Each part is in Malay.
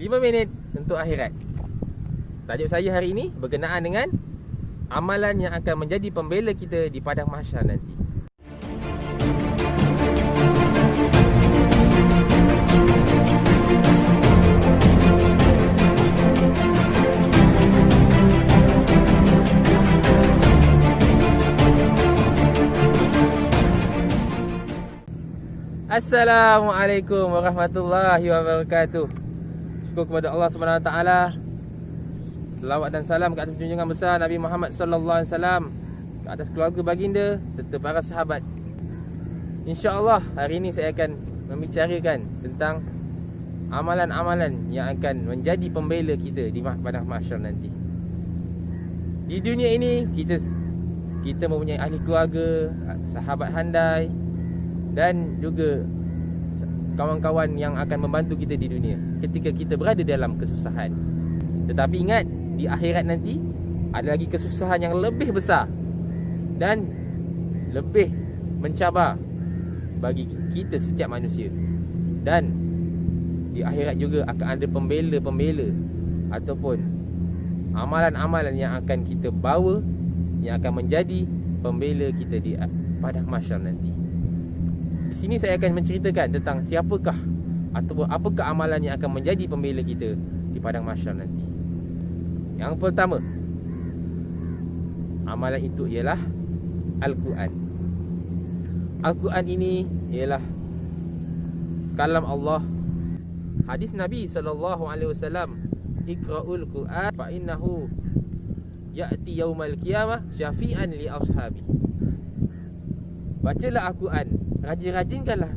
5 minit untuk akhirat. Tajuk saya hari ini berkenaan dengan amalan yang akan menjadi pembela kita di padang mahsyar nanti. Assalamualaikum warahmatullahi wabarakatuh. Syukur kepada Allah Subhanahu Wa Taala. Selawat dan salam ke atas junjungan besar Nabi Muhammad sallallahu alaihi wasallam, ke atas keluarga baginda serta para sahabat. InsyaAllah hari ini saya akan membicarakan tentang amalan-amalan yang akan menjadi pembela kita di padang mahsyar nanti. Di dunia ini kita mempunyai ahli keluarga, sahabat handai dan juga kawan-kawan yang akan membantu kita di dunia ketika kita berada dalam kesusahan. Tetapi ingat, di akhirat nanti ada lagi kesusahan yang lebih besar dan lebih mencabar bagi kita setiap manusia. Dan di akhirat juga akan ada pembela-pembela ataupun amalan-amalan yang akan kita bawa, yang akan menjadi pembela kita di padang mahsyar nanti. Di sini saya akan menceritakan tentang siapakah ataupun apakah amalan yang akan menjadi pembela kita di padang mahsyar nanti. Yang pertama, amalan itu ialah Al-Quran. Al-Quran ini ialah kalam Allah. Hadis Nabi SAW, Iqra'ul Quran fa innahu ya'ti yaumal qiyamah syafi'an li ashabi. Bacalah Al-Quran, rajin-rajinkanlah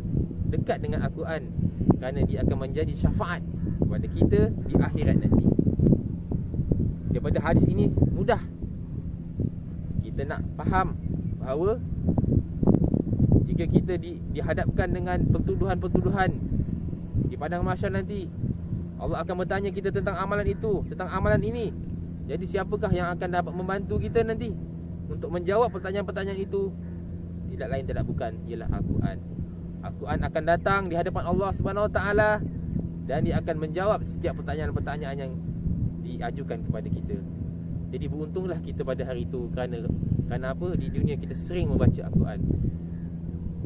dekat dengan Al-Quran, kerana dia akan menjadi syafaat kepada kita di akhirat nanti. Daripada hadis ini mudah kita nak faham bahawa jika kita dihadapkan dengan pertuduhan-pertuduhan di padang mahsyar nanti, Allah akan bertanya kita tentang amalan itu, tentang amalan ini. Jadi siapakah yang akan dapat membantu kita nanti untuk menjawab pertanyaan-pertanyaan itu? Tidak lain tidak bukan ialah Al-Quran. Al-Quran akan datang di hadapan Allah Subhanahu Wa Taala dan dia akan menjawab setiap pertanyaan-pertanyaan yang diajukan kepada kita. Jadi beruntunglah kita pada hari itu, kerana apa? Di dunia kita sering membaca Al-Quran.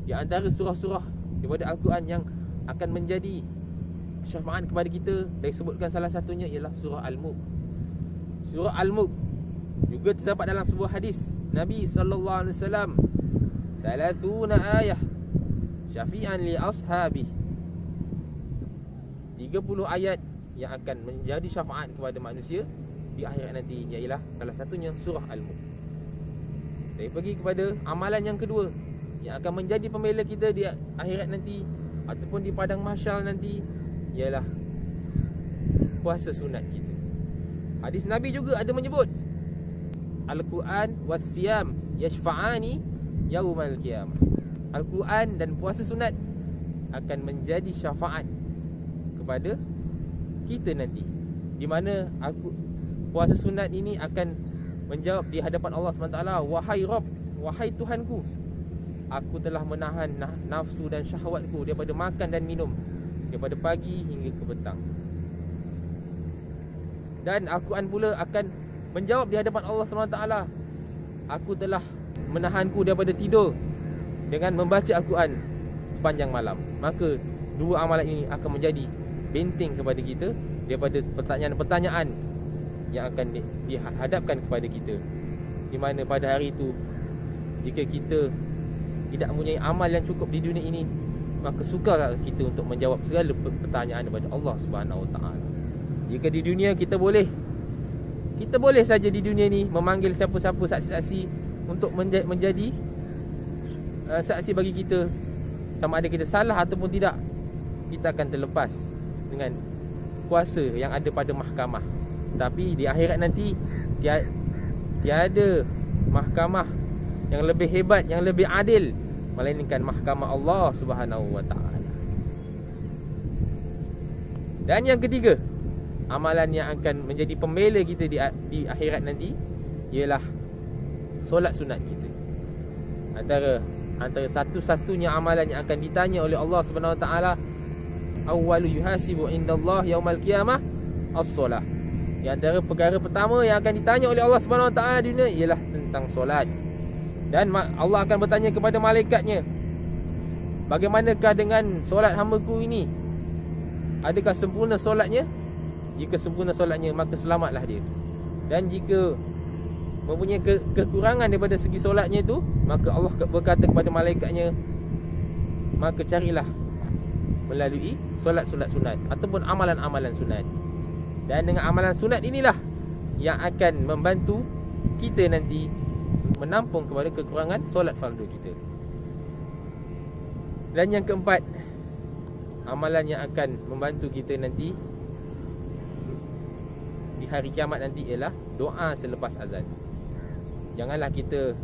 Di antara surah-surah daripada Al-Quran yang akan menjadi syafaat kepada kita, saya sebutkan salah satunya ialah surah Al-Mulk. Surah Al-Mulk juga terdapat dalam sebuah hadis Nabi sallallahu alaihi wasallam, 30 ayah syafi'an li ashabi. 30 ayat yang akan menjadi syafaat kepada manusia di akhirat nanti, ialah salah satunya surah Al-Mulk. Saya pergi kepada amalan yang kedua yang akan menjadi pembela kita di akhirat nanti ataupun di padang mahsyar nanti, ialah puasa sunat kita. Hadis Nabi juga ada menyebut, Al-Quran was-siyam yashfa'ani yaumal qiyamah. Al-Quran dan puasa sunat akan menjadi syafaat kepada kita nanti, di mana puasa sunat ini akan menjawab di hadapan Allah SWT, wahai Rabb, wahai Tuhanku, aku telah menahan nafsu dan syahwatku daripada makan dan minum daripada pagi hingga ke petang. Dan Al-Quran pula akan menjawab di hadapan Allah SWT, aku telah menahanku daripada tidur dengan membaca Al-Quran sepanjang malam. Maka dua amalan ini akan menjadi benteng kepada kita daripada pertanyaan-pertanyaan yang akan dihadapkan kepada kita, di mana pada hari itu, jika kita tidak mempunyai amal yang cukup di dunia ini, maka sukarlah kita untuk menjawab segala pertanyaan daripada Allah Subhanahu Wa Taala. Jika di dunia kita boleh saja di dunia ni memanggil siapa-siapa saksi-saksi untuk menjadi saksi bagi kita, sama ada kita salah ataupun tidak, kita akan terlepas dengan kuasa yang ada pada mahkamah. Tapi di akhirat nanti tiada mahkamah yang lebih hebat, yang lebih adil, melainkan mahkamah Allah Subhanahu Wa Taala. Dan yang ketiga, amalan yang akan menjadi pembela kita di akhirat nanti ialah solat sunat kita. Antara satu-satunya amalan yang akan ditanya oleh Allah Subhanahu Wa Taala awwalu yuhasibu indallah yaumal qiyamah as-solah. Yang antara perkara pertama yang akan ditanya oleh Allah Subhanahu Wa Taala di dunia ialah tentang solat. Dan Allah akan bertanya kepada malaikatnya, bagaimanakah dengan solat hamba-Ku ini? Adakah sempurna solatnya? Jika sempurna solatnya, maka selamatlah dia. Dan jika mempunyai kekurangan daripada segi solatnya itu, maka Allah berkata kepada malaikatnya, maka carilah melalui solat-solat sunat ataupun amalan-amalan sunat. Dan dengan amalan sunat inilah yang akan membantu kita nanti menampung kepada kekurangan solat fardu kita. Dan yang keempat, amalan yang akan membantu kita nanti di hari kiamat nanti ialah doa selepas azan. Janganlah kita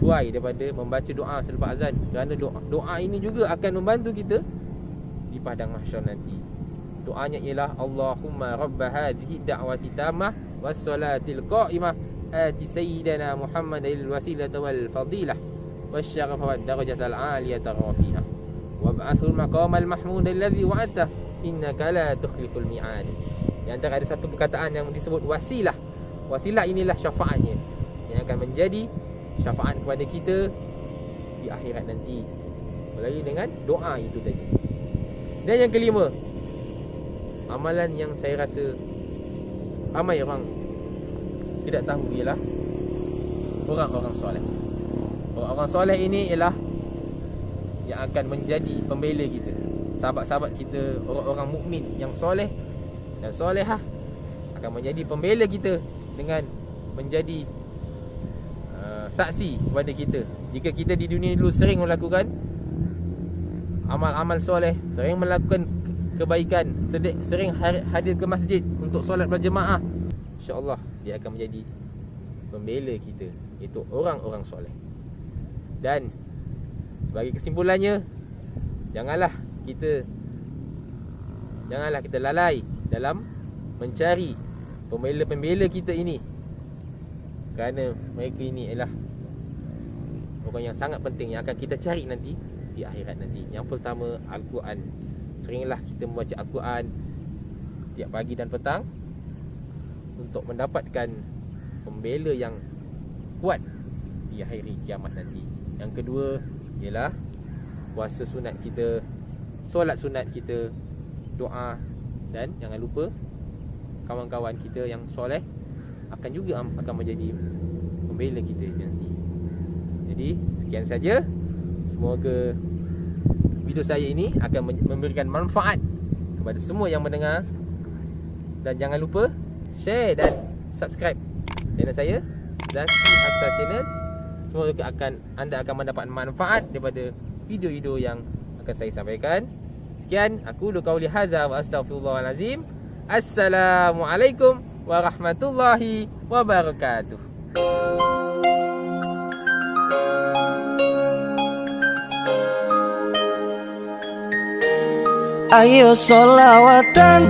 cuai daripada membaca doa selepas azan, kerana doa ini juga akan membantu kita di padang mahsyar nanti. Doanya ialah Allahumma rabba hadhihi da'wati tammah was-salatil qa'imah ati sayyidina Muhammadil wasilata wal fadilah wasyarafa wad darajatal 'aliyata rafi'ah wab'athul maqamal mahmud alladhi wa'adta innaka la tukhliful mi'ad. Yang antara ada satu perkataan yang disebut wasilah. Wasilah inilah syafaatnya yang akan menjadi syafaat kepada kita di akhirat nanti melalui dengan doa itu tadi. Dan yang kelima, amalan yang saya rasa ramai orang tidak tahu ialah orang-orang soleh. Orang-orang soleh ini ialah yang akan menjadi pembela kita, sahabat-sahabat kita, orang-orang mukmin yang soleh dan solehah akan menjadi pembela kita dengan menjadi saksi kepada kita. Jika kita di dunia dulu sering melakukan amal-amal soleh, sering melakukan kebaikan, sering hadir ke masjid untuk solat berjemaah, insya-Allah dia akan menjadi pembela kita, iaitu orang-orang soleh. Dan sebagai kesimpulannya, janganlah kita lalai dalam mencari pembela-pembela kita ini, kerana mereka ini ialah orang yang sangat penting yang akan kita cari nanti di akhirat nanti. Yang pertama, Al-Quran. Seringlah kita membaca Al-Quran tiap pagi dan petang untuk mendapatkan pembela yang kuat di hari kiamat nanti. Yang kedua ialah puasa sunat kita, solat sunat kita, doa, dan jangan lupa kawan-kawan kita yang soleh akan juga akan menjadi pembela kita nanti. Jadi sekian saja. Semoga video saya ini akan memberikan manfaat kepada semua yang mendengar. Dan jangan lupa share dan subscribe channel saya, Zaki Akhtar Channel. Semoga anda akan mendapat manfaat daripada video-video yang akan saya sampaikan. Sekian, aku qauli hadza wa astaghfirullahalazim. Assalamualaikum warahmatullahi wabarakatuh. Ayo solawatan